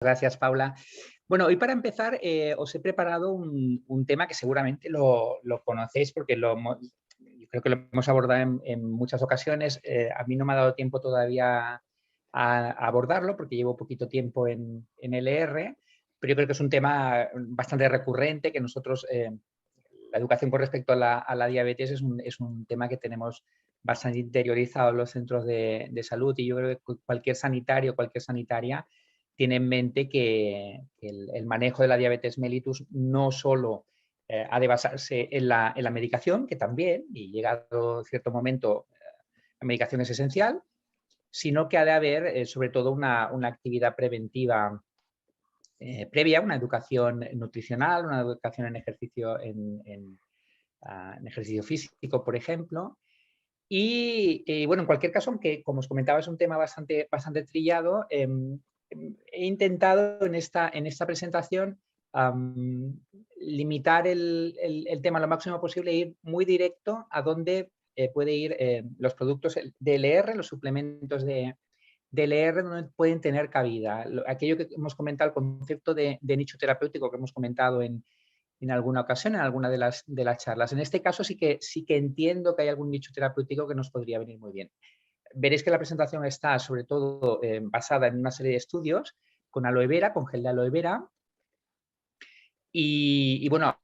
Gracias, Paula. Bueno, hoy para empezar os he preparado un tema que seguramente lo conocéis porque yo creo que lo hemos abordado en muchas ocasiones. A mí no me ha dado tiempo todavía a abordarlo porque llevo poquito tiempo en LR, pero yo creo que es un tema bastante recurrente que nosotros, la educación con respecto a la diabetes es un tema que tenemos bastante interiorizado en los centros de salud, y yo creo que cualquier sanitario, cualquier sanitaria tiene en mente que el manejo de la diabetes mellitus no solo ha de basarse en la medicación, que también, y llegado cierto momento, la medicación es esencial, sino que ha de haber sobre todo una actividad preventiva previa, una educación nutricional, una educación en ejercicio, en ejercicio físico, por ejemplo. Y bueno, en cualquier caso, aunque como os comentaba es un tema bastante trillado, he intentado en esta presentación limitar el tema lo máximo posible e ir muy directo a dónde puede ir los productos de LR, los suplementos de LR, donde pueden tener cabida. Aquello que hemos comentado, el concepto de nicho terapéutico que hemos comentado en alguna ocasión, en alguna de las charlas. En este caso sí que entiendo que hay algún nicho terapéutico que nos podría venir muy bien. Veréis que la presentación está sobre todo basada en una serie de estudios con aloe vera, con gel de aloe vera. Y bueno,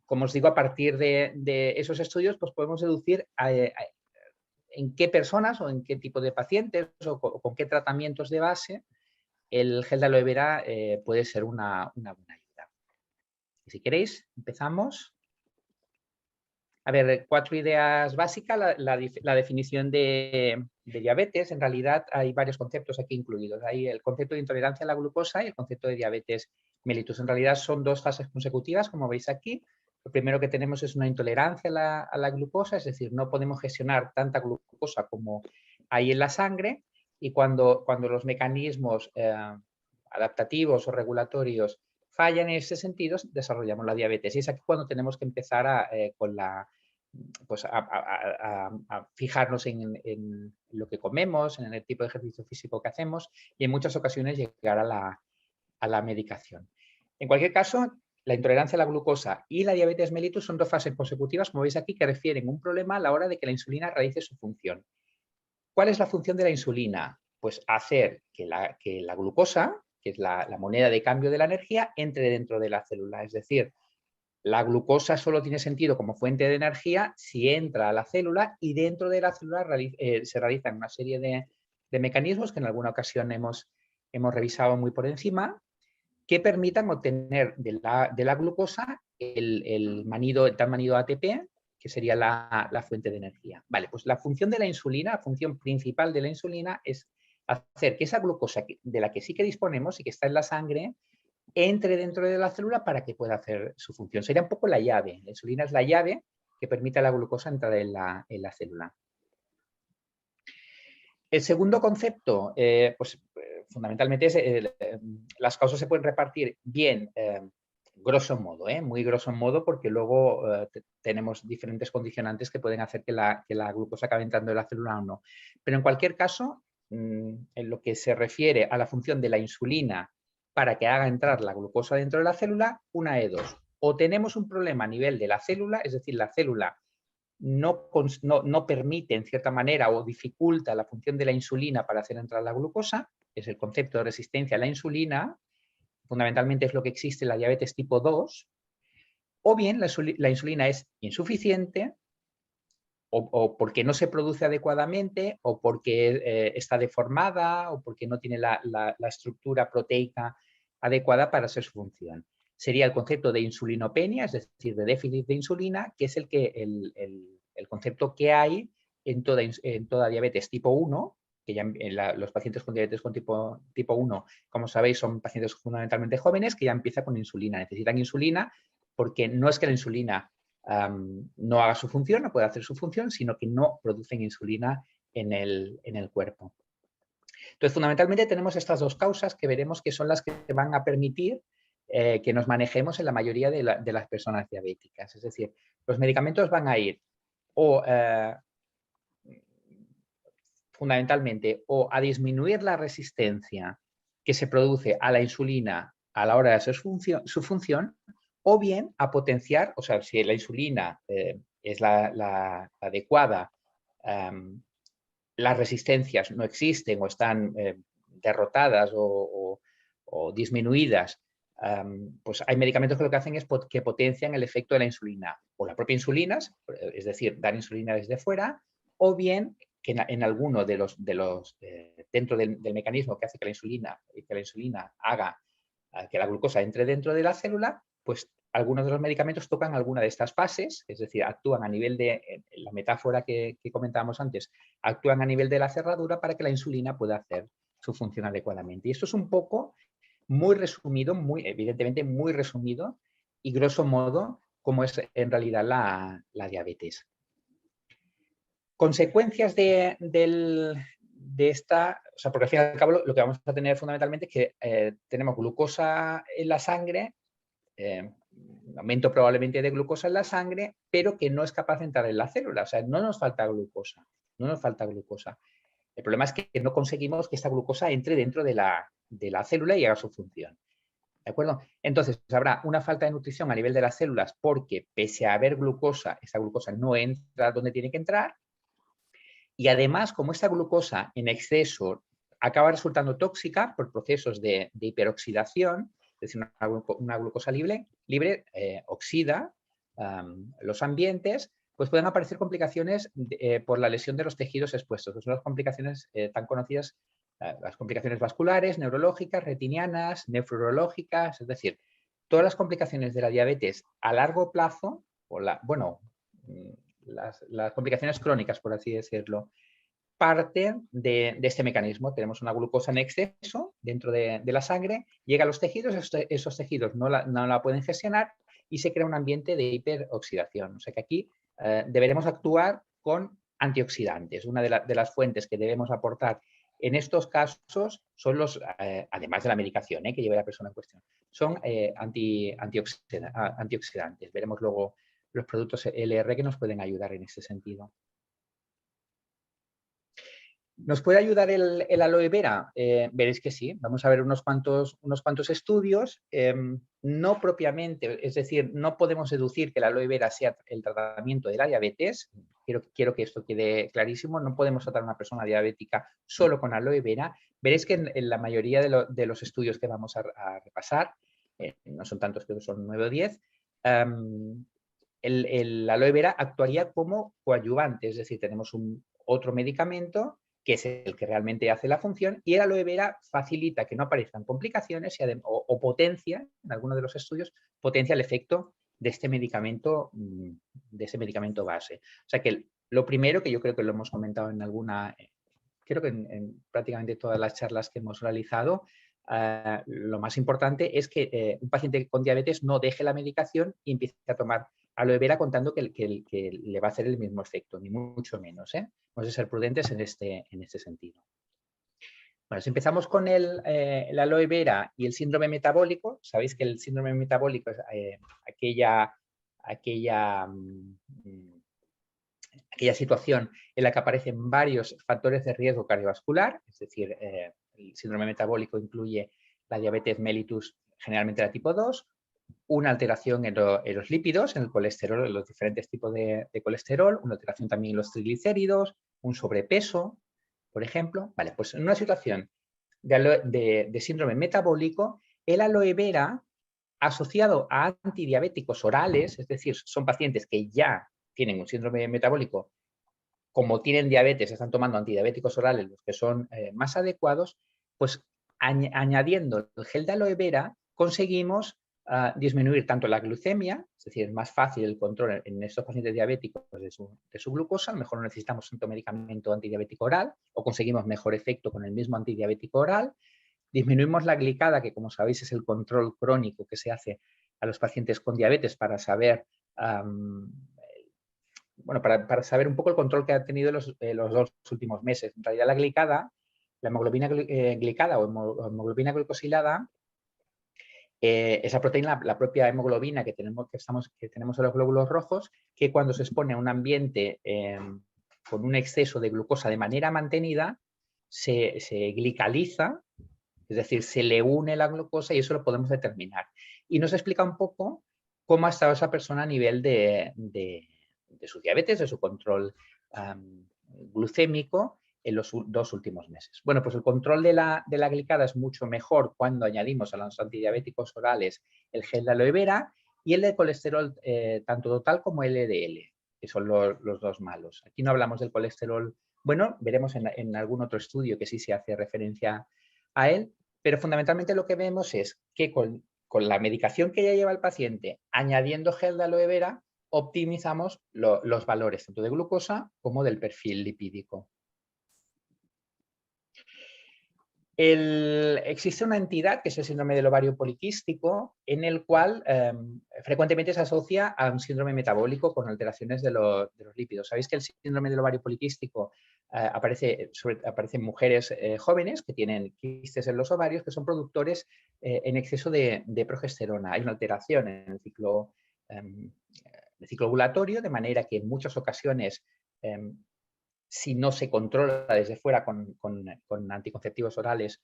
como os digo, a partir de esos estudios pues podemos deducir en qué personas o en qué tipo de pacientes o con qué tratamientos de base el gel de aloe vera puede ser una buena ayuda. Y si queréis, empezamos. A ver, 4 ideas básicas. La definición de diabetes. En realidad hay varios conceptos aquí incluidos. Hay el concepto de intolerancia a la glucosa y el concepto de diabetes mellitus. En realidad son 2 fases consecutivas, como veis aquí. Lo primero que tenemos es una intolerancia a la glucosa, es decir, no podemos gestionar tanta glucosa como hay en la sangre, y cuando los mecanismos adaptativos o regulatorios fallan en ese sentido, desarrollamos la diabetes. Y es aquí cuando tenemos que empezar con pues a fijarnos en lo que comemos, en el tipo de ejercicio físico que hacemos y en muchas ocasiones llegar a la medicación. En cualquier caso, la intolerancia a la glucosa y la diabetes mellitus son 2 fases consecutivas, como veis aquí, que refieren un problema a la hora de que la insulina realice su función. ¿Cuál es la función de la insulina? Pues hacer que la glucosa, que es la moneda de cambio de la energía, entre dentro de la célula. Es decir, la glucosa solo tiene sentido como fuente de energía si entra a la célula, y dentro de la célula se realizan una serie de mecanismos que en alguna ocasión hemos revisado muy por encima, que permitan obtener de la glucosa el tal manido ATP, que sería la fuente de energía. Vale, pues la función de la insulina, la función principal de la insulina es hacer que esa glucosa de la que sí que disponemos y que está en la sangre entre dentro de la célula para que pueda hacer su función. Sería un poco la llave. La insulina es la llave que permite a la glucosa entrar en la célula. El segundo concepto, fundamentalmente es las causas se pueden repartir bien, grosso modo, muy grosso modo, porque luego tenemos diferentes condicionantes que pueden hacer que la glucosa acabe entrando en la célula o no. Pero en cualquier caso, en lo que se refiere a la función de la insulina para que haga entrar la glucosa dentro de la célula, una de dos. O tenemos un problema a nivel de la célula, es decir, la célula no permite, en cierta manera, o dificulta la función de la insulina para hacer entrar la glucosa. Es el concepto de resistencia a la insulina. Fundamentalmente es lo que existe en la diabetes tipo 2. O bien la insulina es insuficiente, o porque no se produce adecuadamente, o porque está deformada, o porque no tiene la estructura proteica adecuada para hacer su función. Sería el concepto de insulinopenia, es decir, de déficit de insulina, que es el concepto que hay en toda diabetes tipo 1, que ya los pacientes con diabetes con tipo 1, como sabéis, son pacientes fundamentalmente jóvenes que ya empiezan con insulina. Necesitan insulina porque no es que la insulina no haga su función, no puede hacer su función, sino que no producen insulina en el cuerpo. Entonces, fundamentalmente tenemos estas 2 causas que veremos que son las que van a permitir que nos manejemos en la mayoría de las personas diabéticas. Es decir, los medicamentos van a ir o fundamentalmente o a disminuir la resistencia que se produce a la insulina a la hora de hacer su función, o bien a potenciar, o sea, si la insulina es la adecuada, las resistencias no existen o están derrotadas o disminuidas, pues hay medicamentos que lo que hacen es que potencian el efecto de la insulina, o la propia insulina, es decir, dar insulina desde fuera, o bien que en alguno de los dentro del mecanismo que hace que la insulina haga que la glucosa entre dentro de la célula, pues algunos de los medicamentos tocan alguna de estas fases, es decir, actúan a nivel de, la metáfora que comentábamos antes, actúan a nivel de la cerradura para que la insulina pueda hacer su función adecuadamente. Y esto es un poco muy resumido, evidentemente muy resumido y grosso modo cómo es en realidad la diabetes. Consecuencias de esta, o sea, porque al fin y al cabo lo que vamos a tener fundamentalmente es que tenemos glucosa en la sangre, aumento probablemente de glucosa en la sangre, pero que no es capaz de entrar en la célula. O sea, no nos falta glucosa, no nos falta glucosa. El problema es que no conseguimos que esta glucosa entre dentro de la célula y haga su función. ¿De acuerdo? Entonces, habrá una falta de nutrición a nivel de las células porque, pese a haber glucosa, esa glucosa no entra donde tiene que entrar. Y además, como esta glucosa en exceso acaba resultando tóxica por procesos de hiperoxidación, es decir, una glucosa libre oxida los ambientes, pues pueden aparecer complicaciones por la lesión de los tejidos expuestos, que son las complicaciones tan conocidas, las complicaciones vasculares, neurológicas, retinianas, nefrológicas, es decir, todas las complicaciones de la diabetes a largo plazo, las complicaciones crónicas, por así decirlo, parten de este mecanismo. Tenemos una glucosa en exceso dentro de la sangre, llega a los tejidos, esos tejidos no la pueden gestionar y se crea un ambiente de hiperoxidación. O sea que aquí deberemos actuar con antioxidantes. Una de las fuentes que debemos aportar en estos casos son los, además de la medicación que lleve la persona en cuestión, son antioxidantes. Veremos luego los productos LR que nos pueden ayudar en este sentido. ¿Nos puede ayudar el aloe vera? Veréis que sí. Vamos a ver unos cuantos estudios. No propiamente, es decir, no podemos deducir que el aloe vera sea el tratamiento de la diabetes. Quiero que esto quede clarísimo. No podemos tratar a una persona diabética solo con aloe vera. Veréis que en la mayoría de los estudios que vamos a repasar, no son tantos, creo que son 9 o 10, el aloe vera actuaría como coadyuvante. Es decir, tenemos otro medicamento que es el que realmente hace la función, y el aloe vera facilita que no aparezcan complicaciones o potencia, en algunos de los estudios, potencia el efecto de este medicamento base. O sea que lo primero, que yo creo que lo hemos comentado en creo que en prácticamente todas las charlas que hemos realizado, lo más importante es que un paciente con diabetes no deje la medicación y empiece a tomar aloe vera contando que le va a hacer el mismo efecto, ni mucho menos. Vamos a ser prudentes en este sentido. Bueno, si empezamos con el aloe vera y el síndrome metabólico, sabéis que el síndrome metabólico es aquella situación en la que aparecen varios factores de riesgo cardiovascular, es decir, el síndrome metabólico incluye la diabetes mellitus, generalmente la tipo 2, una alteración en los lípidos, en el colesterol, en los diferentes tipos de colesterol, una alteración también en los triglicéridos, un sobrepeso, por ejemplo. Vale, pues en una situación de síndrome metabólico, el aloe vera asociado a antidiabéticos orales, es decir, son pacientes que ya tienen un síndrome metabólico, como tienen diabetes, están tomando antidiabéticos orales, los que son más adecuados, pues añadiendo el gel de aloe vera conseguimos disminuir tanto la glucemia, es decir, es más fácil el control en estos pacientes diabéticos de su glucosa, a lo mejor no necesitamos tanto medicamento antidiabético oral o conseguimos mejor efecto con el mismo antidiabético oral. Disminuimos la glicada, que como sabéis es el control crónico que se hace a los pacientes con diabetes para saber, para saber un poco el control que ha tenido los 2 últimos meses. En realidad la glicada, la hemoglobina glicada o hemoglobina glucosilada, esa proteína, la propia hemoglobina que tenemos en los glóbulos rojos, que cuando se expone a un ambiente con un exceso de glucosa de manera mantenida, se glicaliza Es decir, se le une la glucosa y eso lo podemos determinar. Y nos explica un poco cómo ha estado esa persona a nivel de su diabetes, de su control glucémico en los 2 últimos meses. Bueno, pues el control de la glicada es mucho mejor cuando añadimos a los antidiabéticos orales el gel de aloe vera y el de colesterol tanto total como LDL, que son los 2 malos. Aquí no hablamos del colesterol bueno, veremos en algún otro estudio que sí se hace referencia a él, pero fundamentalmente lo que vemos es que con la medicación que ya lleva el paciente, añadiendo gel de aloe vera, optimizamos los valores tanto de glucosa como del perfil lipídico. Existe una entidad que es el síndrome del ovario poliquístico, en el cual frecuentemente se asocia a un síndrome metabólico con alteraciones de los lípidos. Sabéis que el síndrome del ovario poliquístico aparece en mujeres jóvenes que tienen quistes en los ovarios que son productores en exceso de progesterona. Hay una alteración en el ciclo ovulatorio, de manera que en muchas ocasiones si no se controla desde fuera con anticonceptivos orales,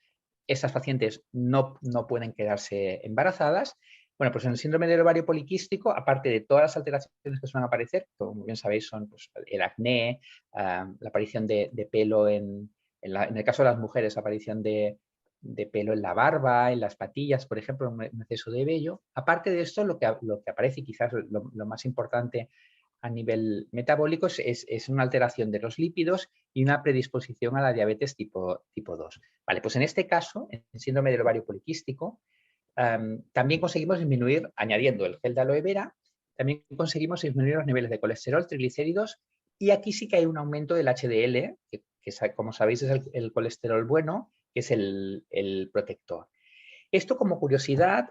esas pacientes no pueden quedarse embarazadas. Bueno, pues en el síndrome del ovario poliquístico, aparte de todas las alteraciones que suelen aparecer, como bien sabéis, son pues, el acné, la aparición de pelo en el caso de las mujeres, aparición de pelo en la barba, en las patillas, por ejemplo, un exceso de vello. Aparte de esto, lo que aparece, y quizás lo más importante a nivel metabólico es una alteración de los lípidos y una predisposición a la diabetes tipo 2. Vale, pues en este caso, en el síndrome del ovario poliquístico, también conseguimos disminuir, añadiendo el gel de aloe vera, también conseguimos disminuir los niveles de colesterol, triglicéridos, y aquí sí que hay un aumento del HDL, que como sabéis es el colesterol bueno, que es el protector. Esto como curiosidad,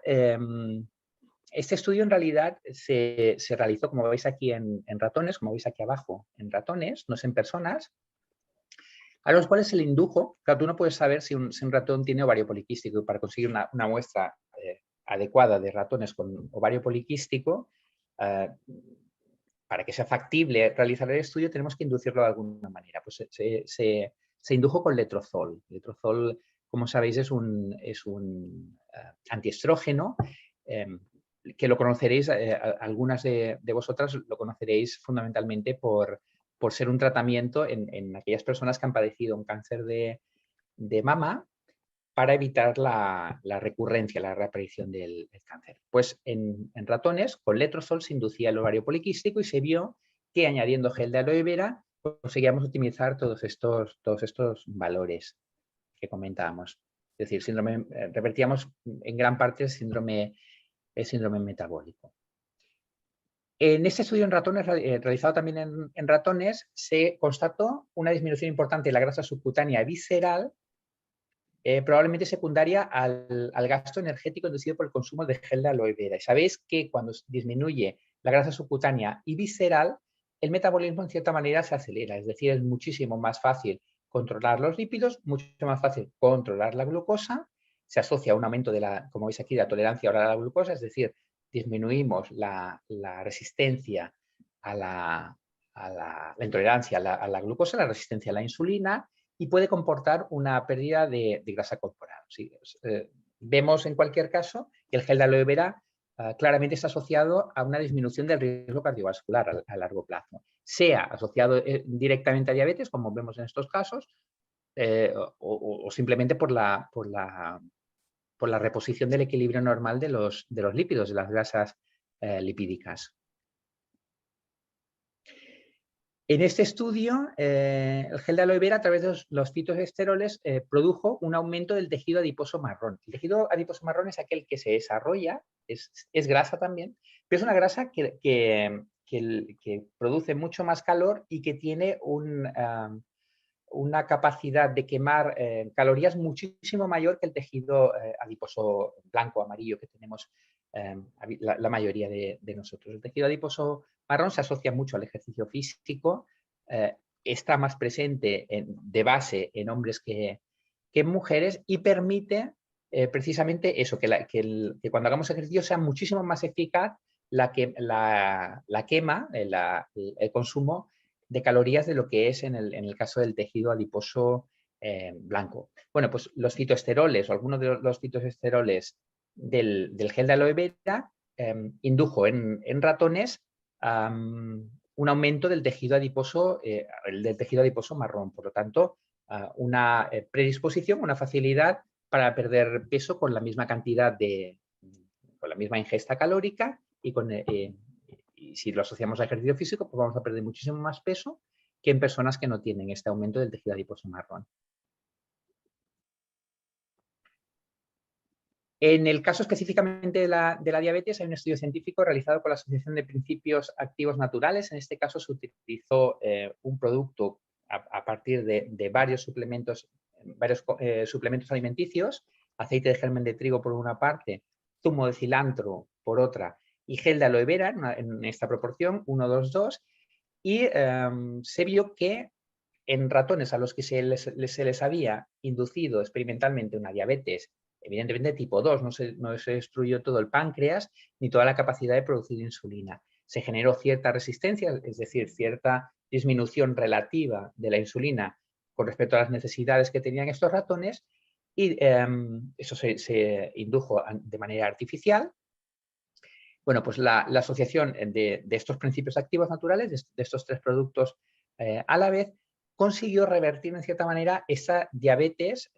este estudio en realidad se realizó, como veis aquí, en ratones, como veis aquí abajo, en ratones, no es en personas, a los cuales se le indujo, claro, tú no puedes saber si un ratón tiene ovario poliquístico, y para conseguir una muestra adecuada de ratones con ovario poliquístico, para que sea factible realizar el estudio, tenemos que inducirlo de alguna manera. Pues se indujo con letrozol. Letrozol, como sabéis, es un antiestrógeno, que lo conoceréis, algunas de vosotras lo conoceréis fundamentalmente por ser un tratamiento en aquellas personas que han padecido un cáncer de mama para evitar la recurrencia, la reaparición del cáncer. Pues en ratones, con letrozol se inducía el ovario poliquístico y se vio que añadiendo gel de aloe vera conseguíamos optimizar todos estos valores que comentábamos. Es decir, revertíamos en gran parte el síndrome metabólico. En este estudio en ratones, realizado también en ratones, se constató una disminución importante de la grasa subcutánea visceral, probablemente secundaria al gasto energético inducido por el consumo de gel de aloe vera. Y sabéis que cuando disminuye la grasa subcutánea y visceral, el metabolismo en cierta manera se acelera, es decir, es muchísimo más fácil controlar los lípidos, mucho más fácil controlar la glucosa, se asocia a un aumento de como veis aquí, de la tolerancia oral a la glucosa, es decir, disminuimos la resistencia a la intolerancia a la glucosa, la resistencia a la insulina, y puede comportar una pérdida de grasa corporal. Sí, vemos en cualquier caso que el gel de aloe vera claramente está asociado a una disminución del riesgo cardiovascular a largo plazo, sea asociado directamente a diabetes, como vemos en estos casos, o simplemente por la reposición del equilibrio normal de los lípidos, de las grasas lipídicas. En este estudio, el gel de aloe vera, a través de los fitoesteroles, produjo un aumento del tejido adiposo marrón. El tejido adiposo marrón es aquel que se desarrolla, es grasa también, pero es una grasa que produce mucho más calor y que tiene una capacidad de quemar calorías muchísimo mayor que el tejido adiposo blanco o amarillo que tenemos la mayoría de nosotros. El tejido adiposo marrón se asocia mucho al ejercicio físico, está más presente de base en hombres que en mujeres y permite precisamente eso, que cuando hagamos ejercicio sea muchísimo más eficaz la quema, el consumo de calorías de lo que es en el caso del tejido adiposo blanco. Bueno, pues los fitoesteroles o algunos de los fitoesteroles del gel de aloe vera indujo en ratones un aumento del tejido adiposo, marrón. Por lo tanto, una predisposición, una facilidad para perder peso con la misma cantidad con la misma ingesta calórica y si lo asociamos a ejercicio físico, pues vamos a perder muchísimo más peso que en personas que no tienen este aumento del tejido adiposo marrón. En el caso específicamente de la diabetes, hay un estudio científico realizado por la Asociación de Principios Activos Naturales. En este caso se utilizó un producto a partir de varios suplementos alimenticios, aceite de germen de trigo por una parte, zumo de cilantro por otra y gel de aloe vera en esta proporción, 1, 2, 2, y se vio que en ratones a los que se les había inducido experimentalmente una diabetes, evidentemente tipo 2, no se destruyó todo el páncreas ni toda la capacidad de producir insulina. Se generó cierta resistencia, es decir, cierta disminución relativa de la insulina con respecto a las necesidades que tenían estos ratones y eso se indujo de manera artificial. Bueno, pues la asociación de estos principios activos naturales, de estos 3 productos a la vez, consiguió revertir en cierta manera esa diabetes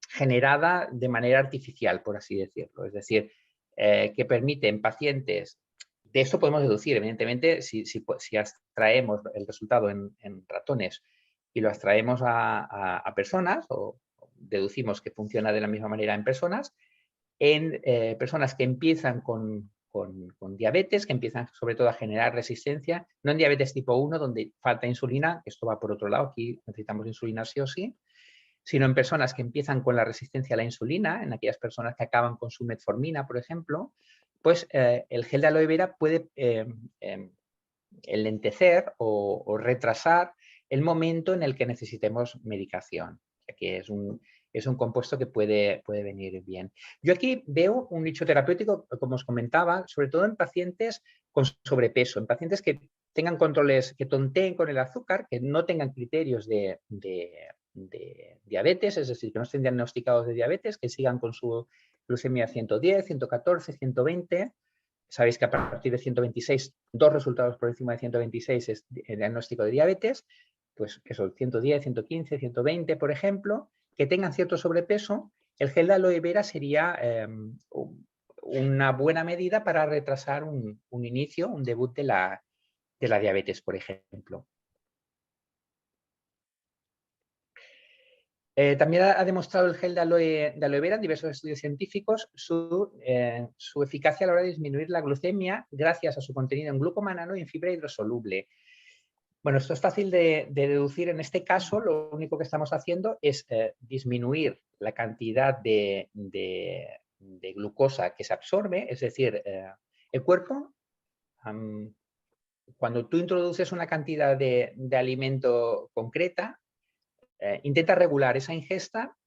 generada de manera artificial, por así decirlo. Es decir, que permite en pacientes, de esto podemos deducir, evidentemente, si extraemos el resultado en ratones y lo extraemos a personas, o deducimos que funciona de la misma manera en personas personas que empiezan con diabetes, que empiezan sobre todo a generar resistencia, no en diabetes tipo 1, donde falta insulina, esto va por otro lado, aquí necesitamos insulina sí o sí, sino en personas que empiezan con la resistencia a la insulina, en aquellas personas que acaban con su metformina, por ejemplo, pues el gel de aloe vera puede enlentecer o retrasar el momento en el que necesitemos medicación, que es un compuesto que puede venir bien. Yo aquí veo un nicho terapéutico, como os comentaba, sobre todo en pacientes con sobrepeso, en pacientes que tengan controles, que tonteen con el azúcar, que no tengan criterios de diabetes, es decir, que no estén diagnosticados de diabetes, que sigan con su glucemia 110, 114, 120. Sabéis que a partir de 126, 2 resultados por encima de 126 es el diagnóstico de diabetes, pues que son 110, 115, 120, por ejemplo, que tengan cierto sobrepeso, el gel de aloe vera sería una buena medida para retrasar un inicio, un debut de la diabetes, por ejemplo. También ha demostrado el gel de aloe vera en diversos estudios científicos su eficacia a la hora de disminuir la glucemia gracias a su contenido en glucomanano y en fibra hidrosoluble. Bueno, esto es fácil de deducir. En este caso, lo único que estamos haciendo es disminuir la cantidad de glucosa que se absorbe, es decir, el cuerpo, cuando tú introduces una cantidad de alimento concreta, intenta regular esa ingesta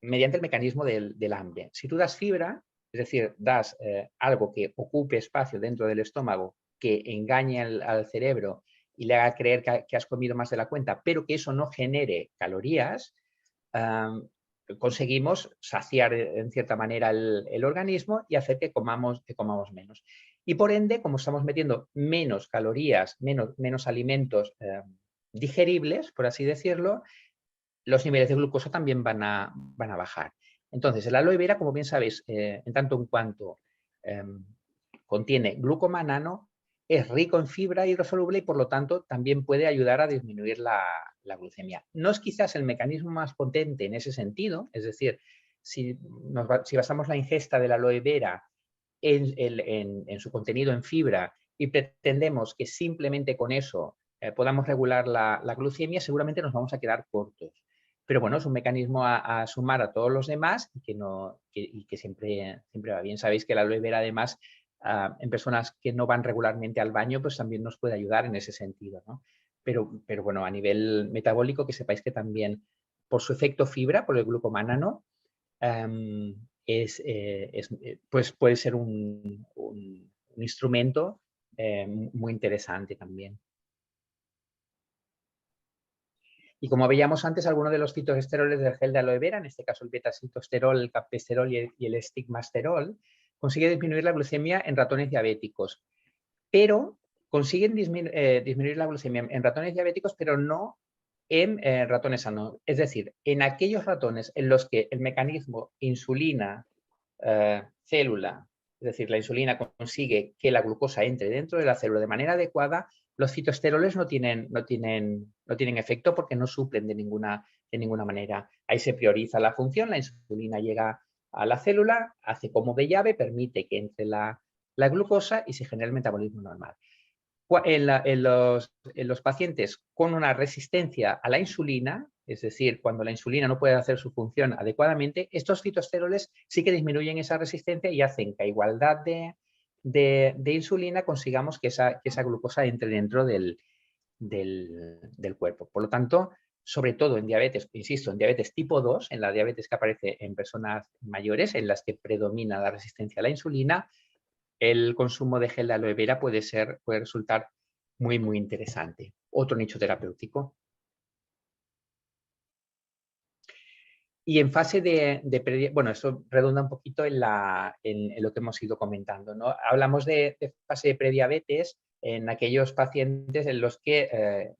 mediante el mecanismo del hambre. Si tú das fibra, es decir, das algo que ocupe espacio dentro del estómago, que engañe al cerebro y le haga creer que has comido más de la cuenta, pero que eso no genere calorías, conseguimos saciar en cierta manera el organismo y hacer que comamos menos. Y por ende, como estamos metiendo menos calorías, menos alimentos digeribles, por así decirlo, los niveles de glucosa también van a bajar. Entonces, el aloe vera, como bien sabéis, en tanto en cuanto contiene glucomanano, es rico en fibra hidrosoluble y por lo tanto también puede ayudar a disminuir la glucemia. No es quizás el mecanismo más potente en ese sentido, es decir, si basamos la ingesta del aloe vera en su contenido en fibra y pretendemos que simplemente con eso podamos regular la glucemia, seguramente nos vamos a quedar cortos. Pero bueno, es un mecanismo a sumar a todos los demás y que siempre va bien. Sabéis que la aloe vera, además, en personas que no van regularmente al baño, pues también nos puede ayudar en ese sentido, ¿no? Pero bueno, a nivel metabólico, que sepáis que también por su efecto fibra, por el glucomanano, pues puede ser un instrumento muy interesante también. Y como veíamos antes, algunos de los fitoesteroles del gel de aloe vera, en este caso el beta-sitosterol, el captosterol y el estigmasterol, consiguen disminuir la glucemia en ratones diabéticos. Pero consiguen disminuir la glucemia en ratones diabéticos, pero no en ratones sanos. Es decir, en aquellos ratones en los que el mecanismo insulina, célula, es decir, la insulina consigue que la glucosa entre dentro de la célula de manera adecuada, los fitoesteroles no tienen efecto porque no suplen de ninguna manera. Ahí se prioriza la función, la insulina llega a la célula, hace como de llave, permite que entre la glucosa y se genera el metabolismo normal. En los pacientes con una resistencia a la insulina, es decir, cuando la insulina no puede hacer su función adecuadamente, estos fitoesteroles sí que disminuyen esa resistencia y hacen que a igualdad de insulina consigamos que esa glucosa entre dentro del cuerpo. Por lo tanto, sobre todo en diabetes, insisto, en diabetes tipo 2, en la diabetes que aparece en personas mayores, en las que predomina la resistencia a la insulina, el consumo de gel de aloe vera puede resultar muy, muy interesante. Otro nicho terapéutico. Y en fase bueno, esto redunda un poquito en lo que hemos ido comentando, ¿no? Hablamos de fase de prediabetes en aquellos pacientes en los que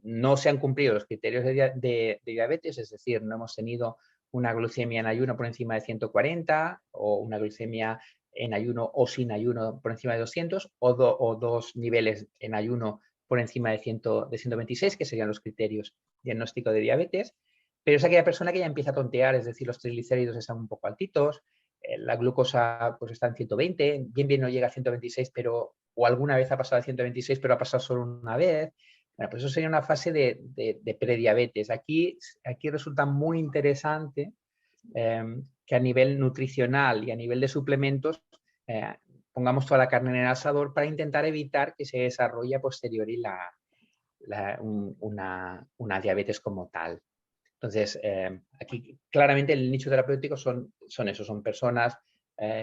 no se han cumplido los criterios de diabetes, es decir, no hemos tenido una glucemia en ayuno por encima de 140 o una glucemia en ayuno o sin ayuno por encima de 200 o dos niveles en ayuno por encima de 126, que serían los criterios diagnósticos de diabetes. Pero es aquella persona que ya empieza a tontear, es decir, los triglicéridos están un poco altitos, la glucosa pues está en 120, bien no llega a 126, o alguna vez ha pasado a 126, pero ha pasado solo una vez. Bueno, pues eso sería una fase de prediabetes. Aquí resulta muy interesante que a nivel nutricional y a nivel de suplementos pongamos toda la carne en el asador para intentar evitar que se desarrolle a posteriori una diabetes como tal. Entonces, aquí claramente el nicho terapéutico son personas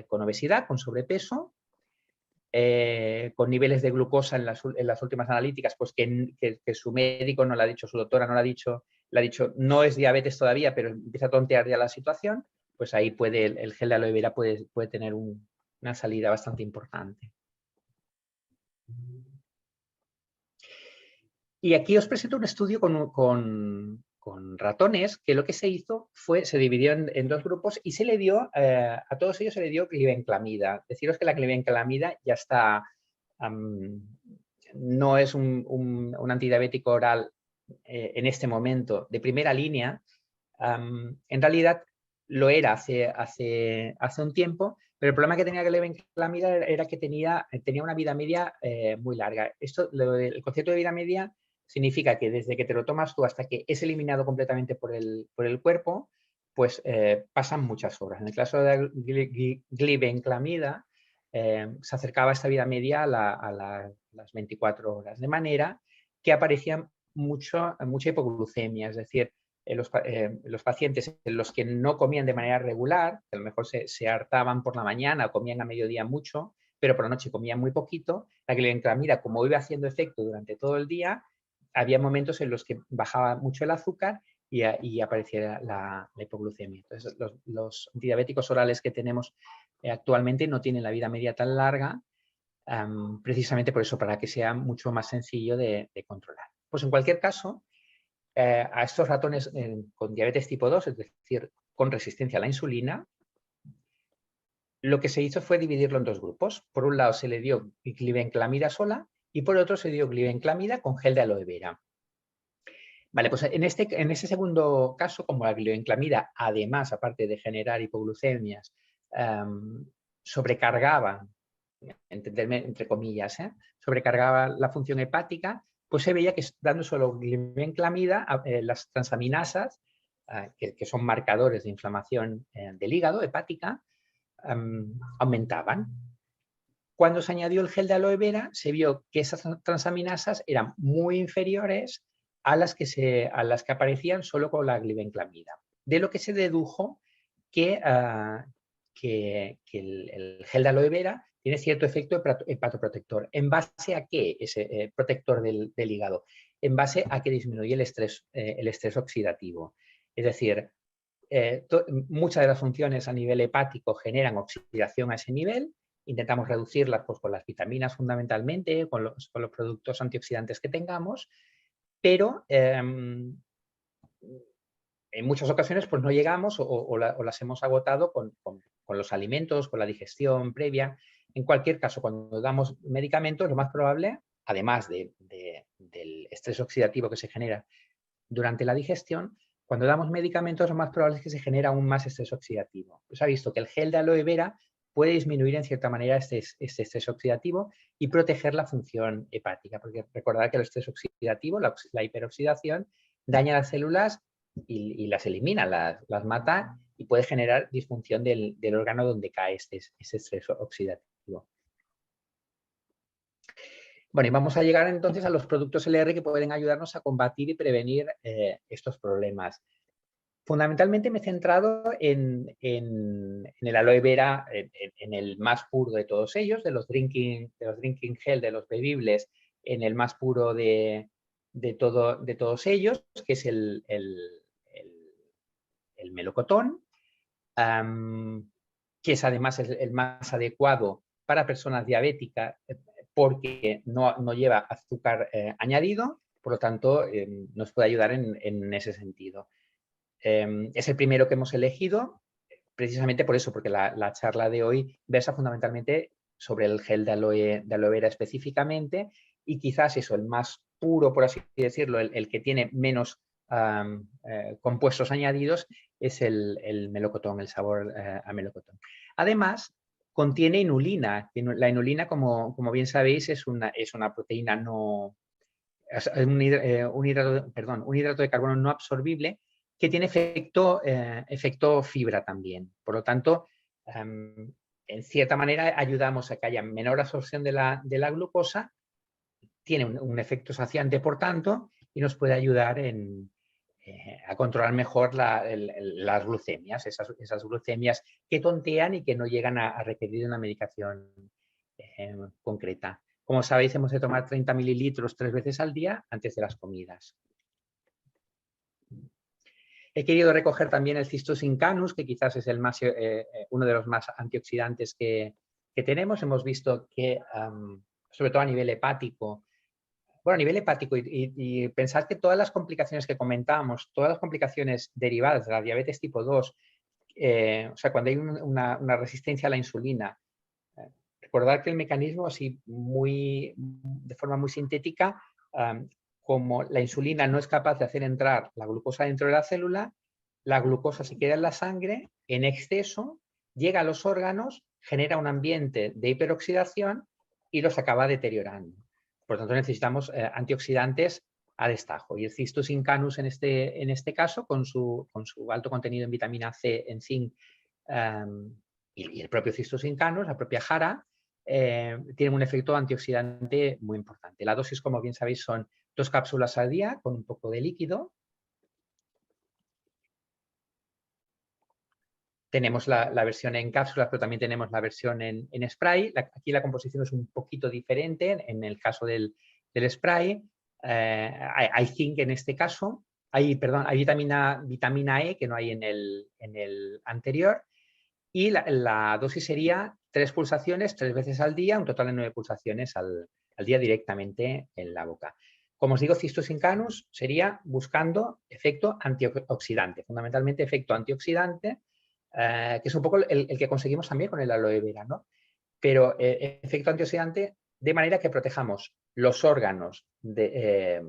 con obesidad, con sobrepeso, con niveles de glucosa en las últimas analíticas, pues que su médico no le ha dicho, su doctora no le ha dicho, no es diabetes todavía, pero empieza a tontear ya la situación, pues ahí el gel de aloe vera puede tener una salida bastante importante. Y aquí os presento un estudio con ratones, que lo que se hizo fue, se dividió en dos grupos y se le dio, a todos ellos se le dio glibenclamida. Deciros que la glibenclamida ya está, no es un antidiabético oral en este momento de primera línea. En realidad lo era hace un tiempo, pero el problema que tenía la glibenclamida era que tenía una vida media muy larga. El concepto de vida media significa que desde que te lo tomas tú hasta que es eliminado completamente por el cuerpo, pues pasan muchas horas. En el caso de la glibenclamida, se acercaba esta vida media a las 24 horas, de manera que aparecía mucha hipoglucemia, es decir, los pacientes en los que no comían de manera regular, que a lo mejor se hartaban por la mañana o comían a mediodía mucho, pero por la noche comían muy poquito, la glibenclamida, como iba haciendo efecto durante todo el día, había momentos en los que bajaba mucho el azúcar y aparecía la hipoglucemia. Entonces, los antidiabéticos orales que tenemos actualmente no tienen la vida media tan larga, precisamente por eso, para que sea mucho más sencillo de controlar. Pues en cualquier caso, a estos ratones con diabetes tipo 2, es decir, con resistencia a la insulina, lo que se hizo fue dividirlo en dos grupos. Por un lado se le dio glibenclamida sola y por otro se dio glibenclamida con gel de aloe vera. Vale, pues en ese segundo caso, como la glibenclamida, además, aparte de generar hipoglucemias, sobrecargaba, entenderme entre comillas, sobrecargaba la función hepática, pues se veía que dando solo glibenclamida, las transaminasas, que son marcadores de inflamación del hígado, hepática, aumentaban. Cuando se añadió el gel de aloe vera, se vio que esas transaminasas eran muy inferiores a las que aparecían solo con la glibenclamida. De lo que se dedujo que el gel de aloe vera tiene cierto efecto hepatoprotector. ¿En base a qué ese protector del hígado? En base a que disminuye el estrés oxidativo. Es decir, muchas de las funciones a nivel hepático generan oxidación a ese nivel. Intentamos reducirlas pues, con las vitaminas fundamentalmente, con los productos antioxidantes que tengamos, pero en muchas ocasiones pues, no llegamos o las hemos agotado con los alimentos, con la digestión previa. En cualquier caso, cuando damos medicamentos, lo más probable, además del estrés oxidativo que se genera durante la digestión, cuando damos medicamentos, lo más probable es que se genera aún más estrés oxidativo. Pues ha visto que el gel de aloe vera puede disminuir en cierta manera este estrés oxidativo y proteger la función hepática, porque recordad que el estrés oxidativo, la hiperoxidación, daña las células y las elimina, las mata y puede generar disfunción del órgano donde cae ese estrés oxidativo. Bueno, y vamos a llegar entonces a los productos LR que pueden ayudarnos a combatir y prevenir estos problemas. Fundamentalmente me he centrado en el aloe vera, en el más puro de todos ellos, de los drinking gel, de los bebibles, en el más puro de todos ellos, que es el melocotón, que es además el más adecuado para personas diabéticas porque no lleva azúcar añadido, por lo tanto nos puede ayudar en ese sentido. Es el primero que hemos elegido precisamente por eso, porque la charla de hoy versa fundamentalmente sobre el gel de aloe vera específicamente y quizás eso, el más puro, por así decirlo, el que tiene menos compuestos añadidos es el melocotón, el sabor a melocotón. Además, contiene inulina. La inulina, como bien sabéis, es una proteína no... un hidrato de carbono no absorbible que tiene efecto fibra también. Por lo tanto, en cierta manera ayudamos a que haya menor absorción de la glucosa, tiene un efecto saciante, por tanto, y nos puede ayudar a controlar mejor las glucemias, esas glucemias que tontean y que no llegan a requerir una medicación concreta. Como sabéis, hemos de tomar 30 mililitros 3 veces al día antes de las comidas. He querido recoger también el Cistus incanus, que quizás es uno de los más antioxidantes que tenemos. Hemos visto que, sobre todo a nivel hepático, y pensad que todas las complicaciones que comentábamos, todas las complicaciones derivadas de la diabetes tipo 2, o sea, cuando hay una resistencia a la insulina, recordad que el mecanismo, así de forma muy sintética, como la insulina no es capaz de hacer entrar la glucosa dentro de la célula, la glucosa se queda en la sangre en exceso, llega a los órganos, genera un ambiente de hiperoxidación y los acaba deteriorando. Por lo tanto, necesitamos antioxidantes a destajo. Y el Cistus incanus en este caso, con su alto contenido en vitamina C, en zinc, y el propio Cistus incanus, la propia jara, tienen un efecto antioxidante muy importante. La dosis, como bien sabéis, son 2 cápsulas al día con un poco de líquido. Tenemos la versión en cápsulas, pero también tenemos la versión en spray. Aquí la composición es un poquito diferente en el caso del spray. Hay zinc en este caso. Hay vitamina E, que no hay en el anterior. Y la dosis sería 3 pulsaciones 3 veces al día, un total de 9 pulsaciones al día directamente en la boca. Como os digo, Cistus incanus sería buscando efecto antioxidante, fundamentalmente efecto antioxidante, que es un poco el que conseguimos también con el aloe vera, ¿no? Pero efecto antioxidante de manera que protejamos los órganos de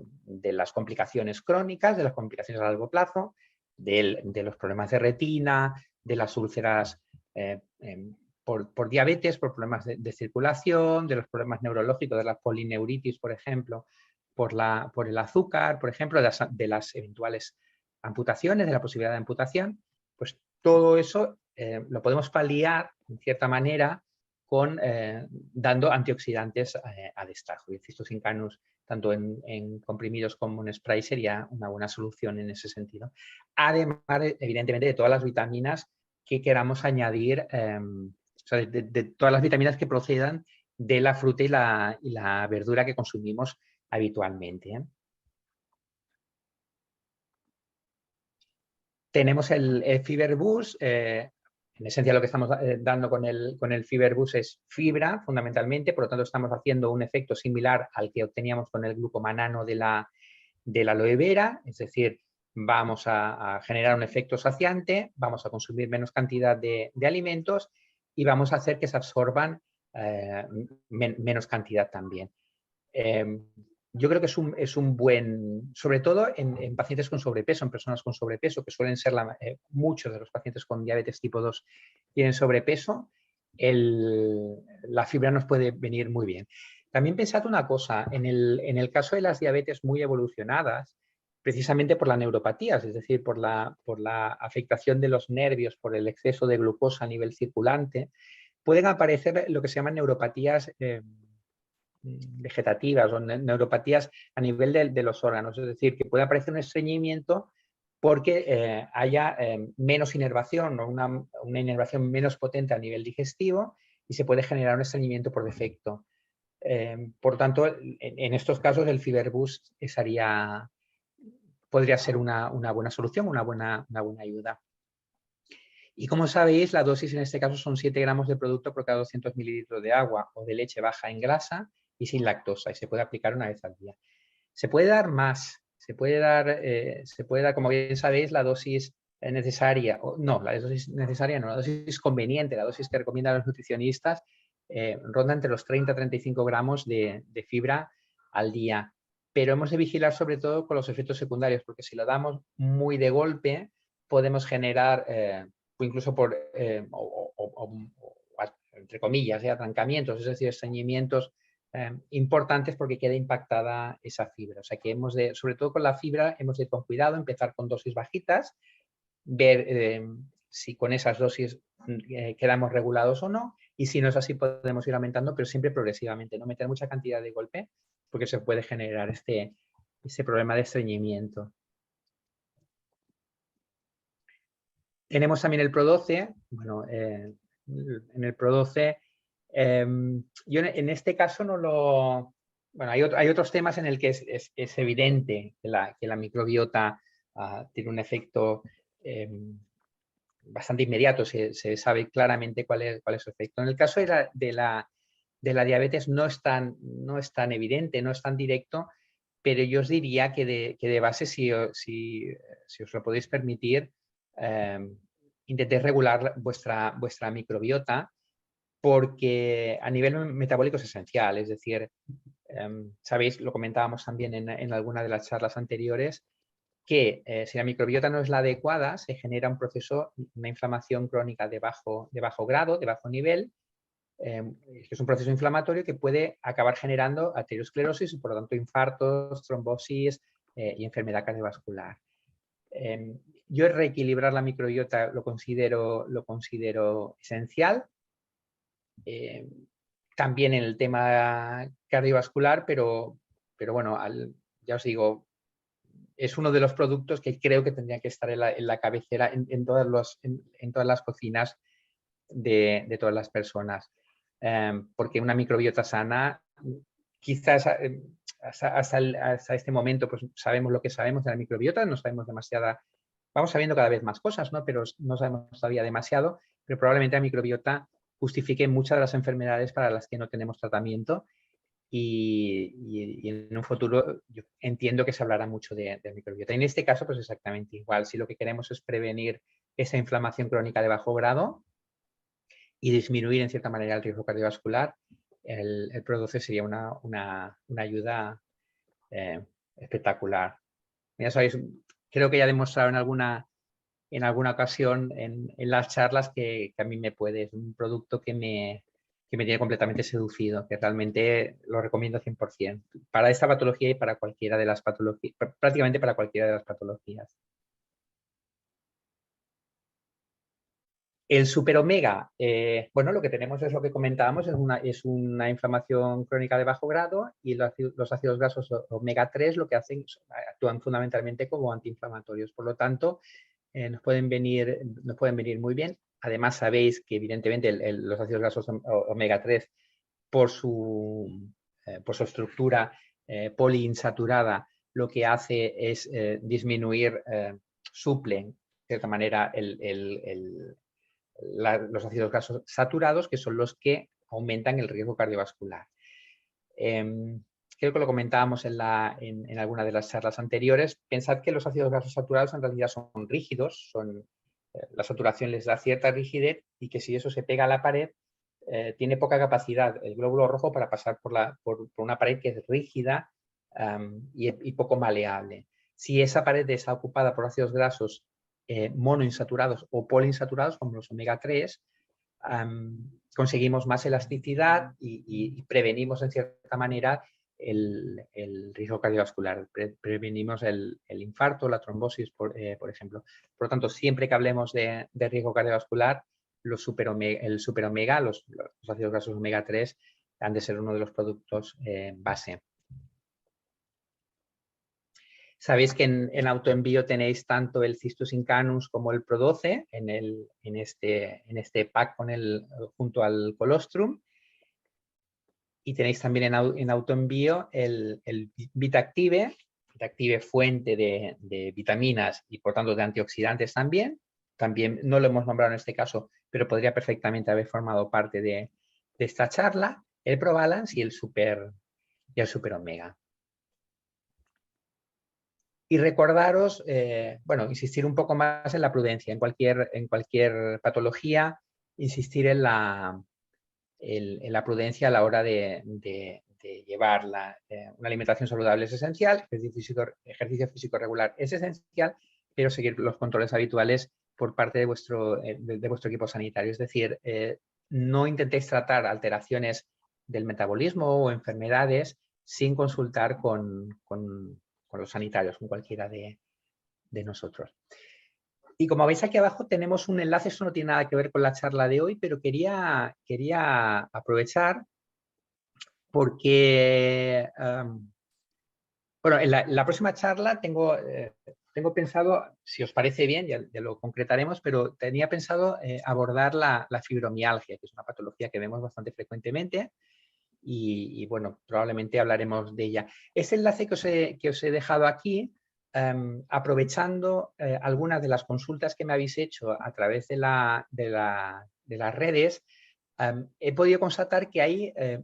las complicaciones crónicas, de las complicaciones a largo plazo, de los problemas de retina, de las úlceras por diabetes, por problemas de circulación, de los problemas neurológicos, de la polineuritis, por ejemplo, por el azúcar, por ejemplo, de las eventuales amputaciones, de la posibilidad de amputación. Pues todo eso lo podemos paliar, en cierta manera, dando antioxidantes a destajo. Y el Cistus incanus, tanto en comprimidos como en spray, sería una buena solución en ese sentido. Además, evidentemente, de todas las vitaminas que queramos añadir sea, de todas las vitaminas que procedan de la fruta y la verdura que consumimos habitualmente, ¿eh? Tenemos el Fiber Boost. En esencia, lo que estamos dando con el Fiber Boost es fibra, fundamentalmente. Por lo tanto, estamos haciendo un efecto similar al que obteníamos con el glucomanano de la aloe vera. Es decir, vamos a generar un efecto saciante, vamos a consumir menos cantidad de alimentos y vamos a hacer que se absorban menos cantidad también. Yo creo que es un buen, sobre todo en pacientes con sobrepeso, en personas con sobrepeso, que suelen ser muchos de los pacientes con diabetes tipo 2 tienen sobrepeso, la fibra nos puede venir muy bien. También pensad una cosa, en el caso de las diabetes muy evolucionadas, precisamente por las neuropatías, es decir, por la afectación de los nervios, por el exceso de glucosa a nivel circulante, pueden aparecer lo que se llaman neuropatías vegetativas o neuropatías a nivel de los órganos, es decir, que puede aparecer un estreñimiento porque haya menos inervación o una inervación menos potente a nivel digestivo y se puede generar un estreñimiento por defecto. Por tanto, en estos casos el Fiber Boost podría ser una buena solución, una buena ayuda. Y como sabéis, la dosis en este caso son 7 gramos de producto por cada 200 mililitros de agua o de leche baja en grasa y sin lactosa, y se puede aplicar una vez al día. Se puede dar más, se puede dar, como bien sabéis, la dosis necesaria, la dosis conveniente, la dosis que recomiendan los nutricionistas, ronda entre los 30 a 35 gramos de fibra al día. Pero hemos de vigilar sobre todo con los efectos secundarios, porque si lo damos muy de golpe, podemos generar, incluso entre comillas, atrancamientos, es decir, estreñimientos importantes porque queda impactada esa fibra. O sea que sobre todo con la fibra, hemos de ir con cuidado, empezar con dosis bajitas, ver si con esas dosis quedamos regulados o no, y si no es así podemos ir aumentando, pero siempre progresivamente, no meter mucha cantidad de golpe porque se puede generar este problema de estreñimiento. Tenemos también el Pro12. Bueno, en el Pro12, yo en este caso no lo... Bueno, hay otros temas en el que es evidente que la microbiota tiene un efecto bastante inmediato, se sabe claramente cuál es su efecto. En el caso de la diabetes no es tan evidente, no es tan directo, pero yo os diría que de base, si os lo podéis permitir, intentéis regular vuestra microbiota, porque a nivel metabólico es esencial. Es decir, sabéis, lo comentábamos también en alguna de las charlas anteriores, que si la microbiota no es la adecuada, se genera un proceso, una inflamación crónica de bajo grado, de bajo nivel, que es un proceso inflamatorio que puede acabar generando arteriosclerosis y por lo tanto infartos, trombosis y enfermedad cardiovascular. Yo reequilibrar la microbiota lo considero esencial. También en el tema cardiovascular, pero bueno, ya os digo, es uno de los productos que creo que tendría que estar en la cabecera en todas las cocinas de todas las personas. Porque una microbiota sana, quizás hasta este momento pues sabemos lo que sabemos de la microbiota, no sabemos demasiada, vamos sabiendo cada vez más cosas, ¿no? Pero no sabemos todavía demasiado, pero probablemente la microbiota justifique muchas de las enfermedades para las que no tenemos tratamiento y en un futuro yo entiendo que se hablará mucho de microbiota. En este caso, pues exactamente igual. Si lo que queremos es prevenir esa inflamación crónica de bajo grado y disminuir en cierta manera el riesgo cardiovascular, el Pro12 sería una ayuda espectacular. Ya sabéis, creo que ya he demostrado en alguna ocasión en las charlas que a mí es un producto que me tiene completamente seducido, que realmente lo recomiendo 100%, para esta patología y para cualquiera de las patologías, prácticamente para cualquiera de las patologías. El super omega, bueno, lo que tenemos es lo que comentábamos, es una inflamación crónica de bajo grado, y los ácidos grasos omega 3 lo que hacen, actúan fundamentalmente como antiinflamatorios. Por lo tanto, nos pueden venir muy bien. Además, sabéis que evidentemente los ácidos grasos omega 3, por su estructura poliinsaturada, lo que hace es disminuir, suplen, de cierta manera, los ácidos grasos saturados, que son los que aumentan el riesgo cardiovascular. Creo que lo comentábamos en alguna de las charlas anteriores. Pensad que los ácidos grasos saturados en realidad son rígidos, la saturación les da cierta rigidez, y que si eso se pega a la pared, tiene poca capacidad el glóbulo rojo para pasar por una pared que es rígida y poco maleable. Si esa pared está ocupada por ácidos grasos monoinsaturados o poliinsaturados, como los omega 3, conseguimos más elasticidad y prevenimos en cierta manera el riesgo cardiovascular, prevenimos el infarto, la trombosis, por ejemplo. Por lo tanto, siempre que hablemos de riesgo cardiovascular, el super omega, los ácidos grasos omega 3, han de ser uno de los productos base. Sabéis que en autoenvío tenéis tanto el Cistus incanus como el Pro12 en este pack junto al colostrum. Y tenéis también en autoenvío el Vitactive fuente de vitaminas y por tanto de antioxidantes también. También no lo hemos nombrado en este caso, pero podría perfectamente haber formado parte de esta charla. El ProBalance y el Super Omega. Y recordaros, insistir un poco más en la prudencia. En cualquier patología, insistir en la prudencia a la hora de llevarla. Una alimentación saludable es esencial, ejercicio físico regular es esencial, pero seguir los controles habituales por parte de vuestro equipo sanitario. Es decir, no intentéis tratar alteraciones del metabolismo o enfermedades sin consultar con los sanitarios, con cualquiera de nosotros. Y como veis aquí abajo tenemos un enlace, esto no tiene nada que ver con la charla de hoy, pero quería aprovechar porque, en la próxima charla tengo pensado, si os parece bien, ya lo concretaremos, pero tenía pensado abordar la fibromialgia, que es una patología que vemos bastante frecuentemente y bueno, probablemente hablaremos de ella. Ese enlace que os he dejado aquí, aprovechando algunas de las consultas que me habéis hecho a través de las redes, he podido constatar que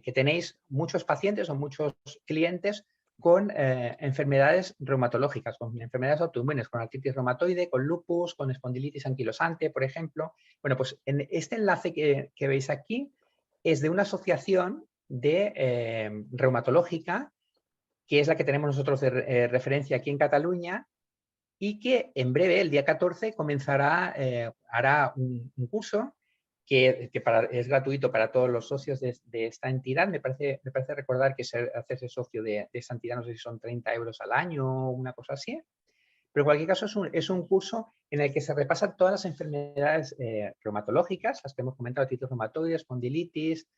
que tenéis muchos pacientes o muchos clientes con enfermedades reumatológicas, con enfermedades autoinmunes, con artritis reumatoide, con lupus, con espondilitis anquilosante, por ejemplo. Bueno, pues en este enlace que veis aquí es de una asociación reumatológica, que es la que tenemos nosotros de referencia aquí en Cataluña, y que en breve, el día 14, hará un curso que es gratuito para todos los socios de esta entidad. Me parece recordar que hacerse socio de esta entidad, no sé si son 30 euros al año o una cosa así. Pero en cualquier caso es un curso en el que se repasan todas las enfermedades reumatológicas, las que hemos comentado, artritis reumatoide, espondilitis,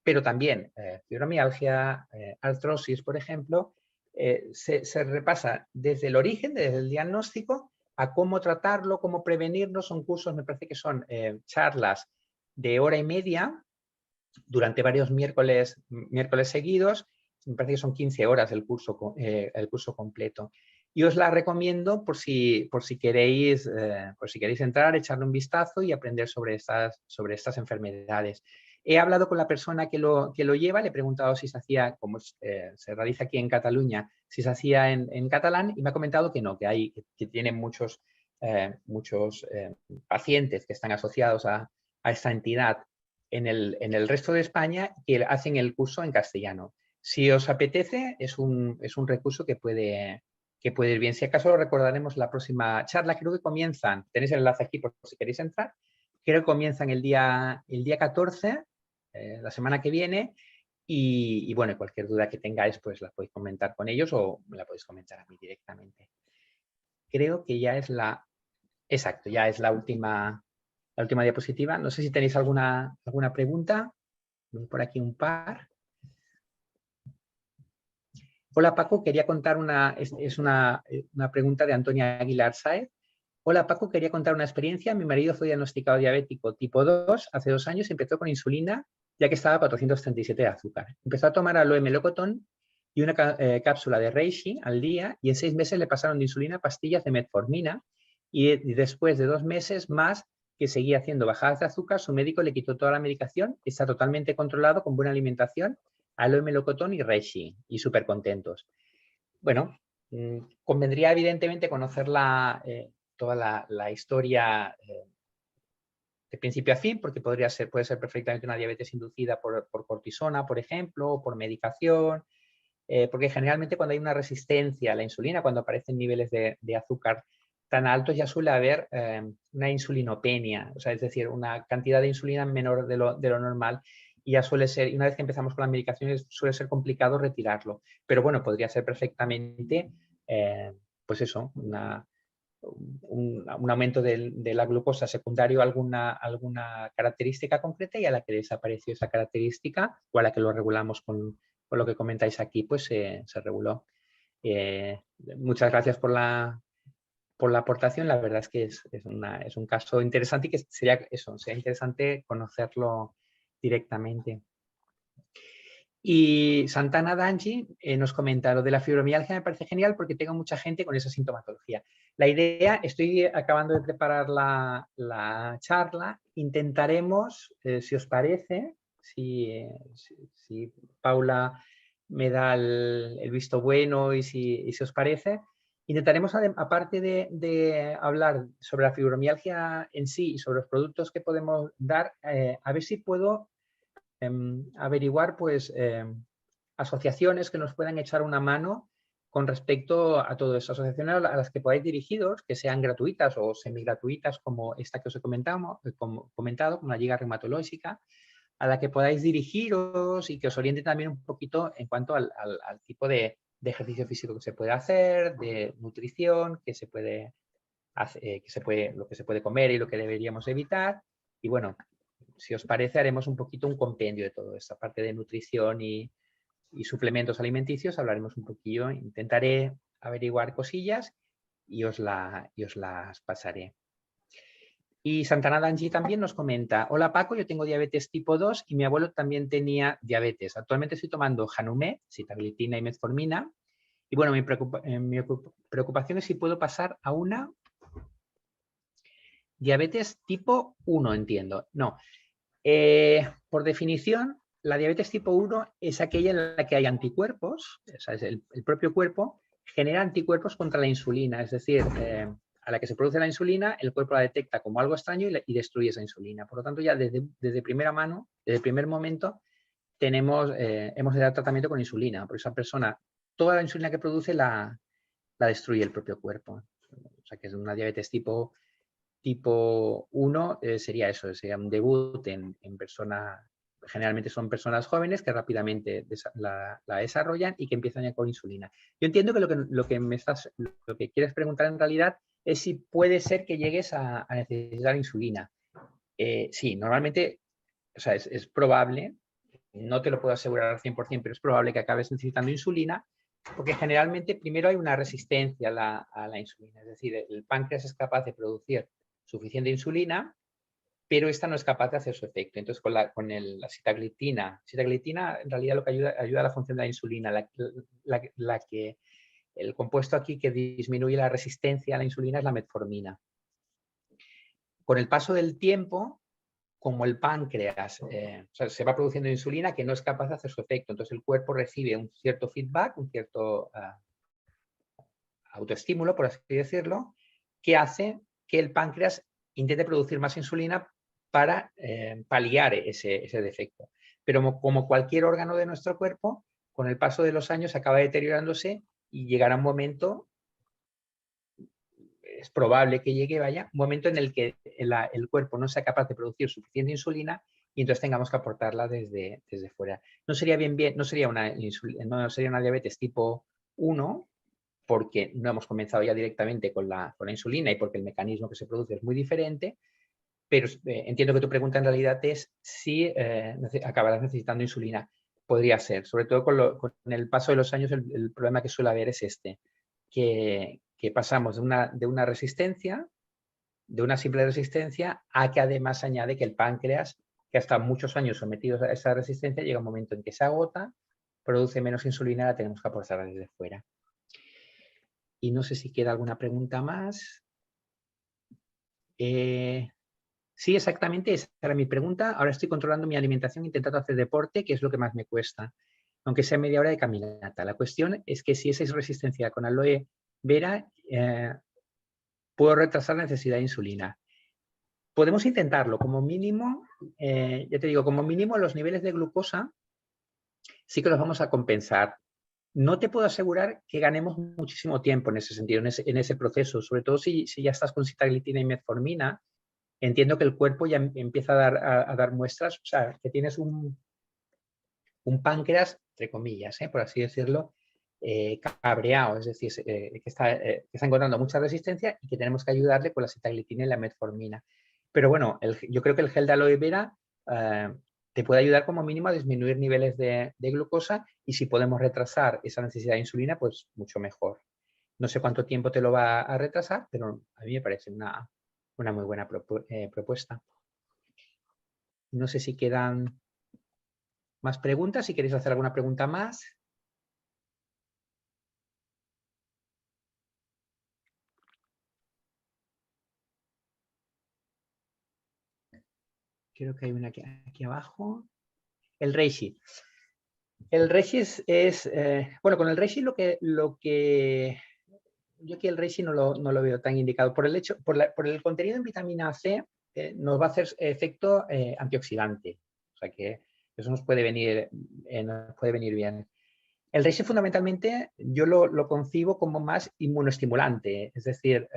pero también fibromialgia, artrosis, por ejemplo. Se repasa desde el origen, desde el diagnóstico, a cómo tratarlo, cómo prevenirlo. Son cursos, me parece que son charlas de hora y media durante varios miércoles seguidos. Me parece que son 15 horas el curso completo. Y os la recomiendo por si queréis entrar, echarle un vistazo y aprender sobre estas enfermedades. He hablado con la persona que lo lleva, le he preguntado si se hacía, como se realiza aquí en Cataluña, si se hacía en catalán, y me ha comentado que no, que tienen muchos pacientes que están asociados a esta entidad en el resto de España, que hacen el curso en castellano. Si os apetece, es un recurso que puede ir bien. Si acaso lo recordaremos la próxima charla. Creo que comienzan, tenéis el enlace aquí por si queréis entrar, creo que comienzan el día 14, la semana que viene, y bueno, cualquier duda que tengáis, pues la podéis comentar con ellos o me la podéis comentar a mí directamente. Creo que ya es ya es la última diapositiva. No sé si tenéis alguna pregunta. Voy por aquí un par. Hola Paco, quería contar una pregunta de Antonia Aguilar Saez. Hola Paco, quería contar una experiencia. Mi marido fue diagnosticado diabético tipo 2 hace 2 años y empezó con insulina ya que estaba a 437 de azúcar. Empezó a tomar aloe melocotón y una cápsula de reishi al día y en 6 meses le pasaron de insulina a pastillas de metformina y después de 2 meses más que seguía haciendo bajadas de azúcar, su médico le quitó toda la medicación, está totalmente controlado con buena alimentación, aloe melocotón y reishi y súper contentos. Bueno, convendría evidentemente conocer toda la historia de principio a fin, porque puede ser perfectamente una diabetes inducida por cortisona, por ejemplo, o por medicación, porque generalmente cuando hay una resistencia a la insulina, cuando aparecen niveles de azúcar tan altos, ya suele haber una insulinopenia, o sea, es decir, una cantidad de insulina menor de lo normal, y ya suele ser, y una vez que empezamos con las medicaciones, suele ser complicado retirarlo. Pero bueno, podría ser perfectamente, pues eso, un aumento de la glucosa secundario a alguna característica concreta, y a la que desapareció esa característica o a la que lo regulamos con lo que comentáis aquí, pues se reguló. Muchas gracias por la aportación. La verdad es que es un caso interesante y que sería interesante conocerlo directamente. Y Santana Danji nos comenta, lo de la fibromialgia me parece genial porque tengo mucha gente con esa sintomatología. La idea, estoy acabando de preparar la charla, intentaremos, si os parece, si Paula me da el visto bueno y si os parece, intentaremos, aparte de hablar sobre la fibromialgia en sí y sobre los productos que podemos dar, a ver si puedo averiguar pues asociaciones que nos puedan echar una mano con respecto a todo eso, asociaciones a las que podáis dirigiros, que sean gratuitas o semigratuitas, como esta que os he comentado, como la Liga Reumatológica, a la que podáis dirigiros y que os oriente también un poquito en cuanto al tipo de ejercicio físico que se puede hacer, de nutrición, que se puede hacer, lo que se puede comer y lo que deberíamos evitar. Y bueno, si os parece, haremos un poquito un compendio de todo esta parte de nutrición y suplementos alimenticios. Hablaremos un poquillo, intentaré averiguar cosillas y os las pasaré. Y Santana Danji también nos comenta, hola Paco, yo tengo diabetes tipo 2 y mi abuelo también tenía diabetes. Actualmente estoy tomando Janumé, sitaglitina y metformina. Y bueno, mi preocupación es si puedo pasar a una diabetes tipo 1, entiendo. No, por definición, la diabetes tipo 1 es aquella en la que hay anticuerpos, o sea, es el propio cuerpo genera anticuerpos contra la insulina, es decir, a la que se produce la insulina, el cuerpo la detecta como algo extraño y destruye esa insulina. Por lo tanto, ya desde primera mano, desde el primer momento, hemos de dar tratamiento con insulina. Por esa persona, toda la insulina que produce la destruye el propio cuerpo. O sea, que es una diabetes tipo 1, sería eso, sería un debut en persona, generalmente son personas jóvenes que rápidamente la desarrollan y que empiezan ya con insulina. Yo entiendo que lo que quieres preguntar en realidad es si puede ser que llegues a necesitar insulina. Sí, normalmente, o sea, es probable, no te lo puedo asegurar al 100%, pero es probable que acabes necesitando insulina, porque generalmente primero hay una resistencia a la insulina, es decir, el páncreas es capaz de producir suficiente insulina, pero esta no es capaz de hacer su efecto. Entonces, con la sitaglitina en realidad lo que ayuda a la función de la insulina, el compuesto aquí que disminuye la resistencia a la insulina es la metformina. Con el paso del tiempo, como el páncreas se va produciendo insulina que no es capaz de hacer su efecto, entonces el cuerpo recibe un cierto feedback, un cierto autoestímulo, por así decirlo, que hace que el páncreas intente producir más insulina para paliar ese defecto. Pero como cualquier órgano de nuestro cuerpo, con el paso de los años acaba deteriorándose y llegará un momento, es probable que llegue, un momento en el que el cuerpo no sea capaz de producir suficiente insulina y entonces tengamos que aportarla desde fuera. No sería no sería una diabetes tipo 1, porque no hemos comenzado ya directamente con la insulina y porque el mecanismo que se produce es muy diferente, pero entiendo que tu pregunta en realidad es si acabarás necesitando insulina. Podría ser, sobre todo con el paso de los años, el problema que suele haber es que pasamos de una resistencia de una simple resistencia a que además añade que el páncreas, que ha estado muchos años sometido a esa resistencia, llega un momento en que se agota, produce menos insulina, la tenemos que aportar desde fuera. Y no sé si queda alguna pregunta más. Sí, exactamente, esa era mi pregunta. Ahora estoy controlando mi alimentación, intentando hacer deporte, que es lo que más me cuesta, aunque sea media hora de caminata. La cuestión es que si esa es resistencia con aloe vera, puedo retrasar la necesidad de insulina. Podemos intentarlo, como mínimo, ya te digo, como mínimo los niveles de glucosa sí que los vamos a compensar. No te puedo asegurar que ganemos muchísimo tiempo en ese sentido, en ese proceso, sobre todo si ya estás con sitaglitina y metformina. Entiendo que el cuerpo ya empieza a dar muestras, o sea, que tienes un páncreas, entre comillas, por así decirlo, cabreado, es decir, que está encontrando mucha resistencia y que tenemos que ayudarle con la sitaglitina y la metformina. Pero bueno, yo creo que el gel de aloe vera te puede ayudar como mínimo a disminuir niveles de glucosa, y si podemos retrasar esa necesidad de insulina, pues mucho mejor. No sé cuánto tiempo te lo va a retrasar, pero a mí me parece una muy buena propuesta. No sé si quedan más preguntas, si queréis hacer alguna pregunta más. Creo que hay una aquí abajo. El reishi. El reishi bueno, con el reishi lo que yo aquí el reishi no lo veo tan indicado. Por el contenido en vitamina C, nos va a hacer efecto antioxidante. O sea que eso nos puede venir bien. El reishi fundamentalmente yo lo concibo como más inmunoestimulante, es decir,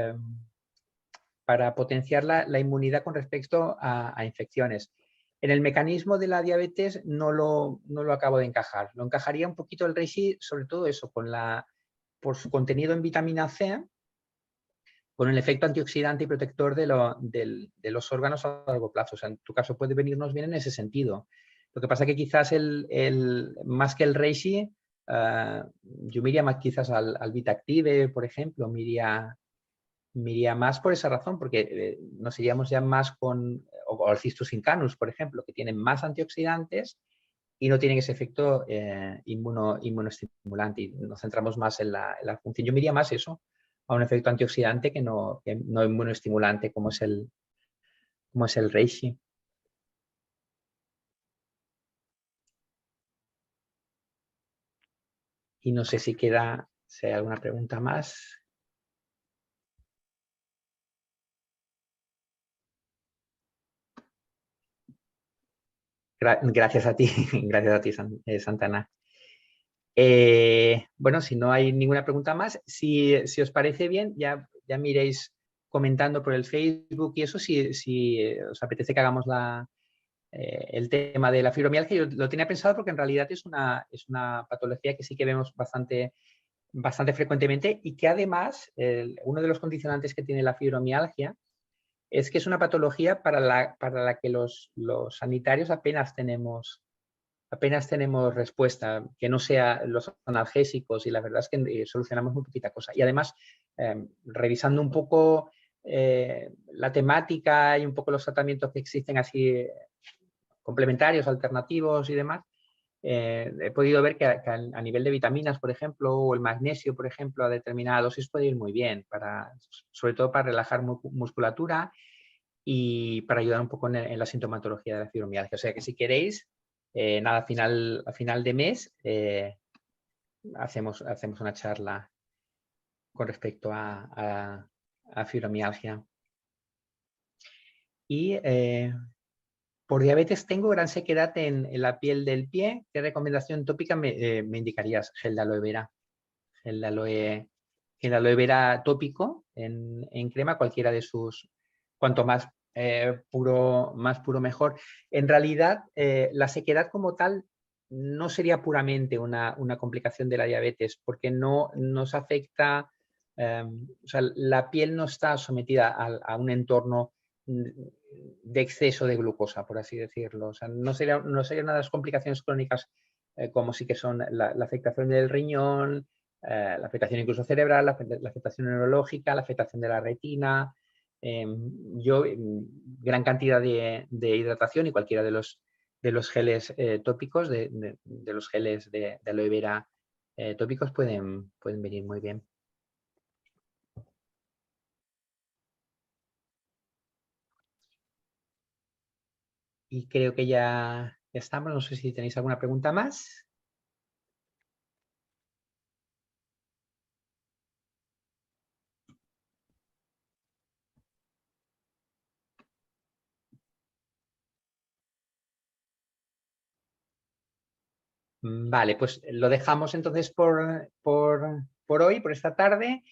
para potenciar la inmunidad con respecto a infecciones. En el mecanismo de la diabetes no lo acabo de encajar. Lo encajaría un poquito el reishi, sobre todo eso, por su contenido en vitamina C, con el efecto antioxidante y protector de los órganos a largo plazo. O sea, en tu caso puede venirnos bien en ese sentido. Lo que pasa es que quizás más que el reishi, yo me iría más quizás al Vitactive, por ejemplo, me iría más por esa razón, porque nos iríamos ya más o al Cistus incanus, por ejemplo, que tienen más antioxidantes y no tienen ese efecto inmunoestimulante, y nos centramos más en la función. Yo me iría más eso, a un efecto antioxidante que no inmunoestimulante como es el reishi. Y no sé si hay alguna pregunta más. Gracias a ti, Santana. Bueno, si no hay ninguna pregunta más, si os parece bien, ya me iréis comentando por el Facebook y eso, si os apetece que hagamos el tema de la fibromialgia. Yo lo tenía pensado porque en realidad es una patología que sí que vemos bastante frecuentemente, y que además uno de los condicionantes que tiene la fibromialgia es que es una patología para la que los sanitarios apenas tenemos respuesta, que no sea los analgésicos, y la verdad es que solucionamos muy poquita cosa. Y además, revisando un poco la temática y un poco los tratamientos que existen así complementarios, alternativos y demás, he podido ver que a nivel de vitaminas, por ejemplo, o el magnesio, por ejemplo, a determinada dosis puede ir muy bien, sobre todo para relajar musculatura y para ayudar un poco en la sintomatología de la fibromialgia. O sea que si queréis, nada, a final de mes hacemos una charla con respecto a fibromialgia. Y por diabetes tengo gran sequedad en la piel del pie. ¿Qué recomendación tópica me indicarías? Gel de aloe vera. Gel de aloe vera tópico en crema, cualquiera de sus, cuanto más puro mejor. En realidad, la sequedad como tal no sería puramente una complicación de la diabetes, porque no nos afecta, o sea, la piel no está sometida a un entorno de exceso de glucosa, por así decirlo. O sea, no sería una de las complicaciones crónicas como sí que son la afectación del riñón, la afectación incluso cerebral, la afectación neurológica, la afectación de la retina, Yo, gran cantidad de hidratación y cualquiera de los geles tópicos, de los geles de aloe vera tópicos pueden venir muy bien. Y creo que ya estamos. No sé si tenéis alguna pregunta más. Vale, pues lo dejamos entonces por hoy, por esta tarde.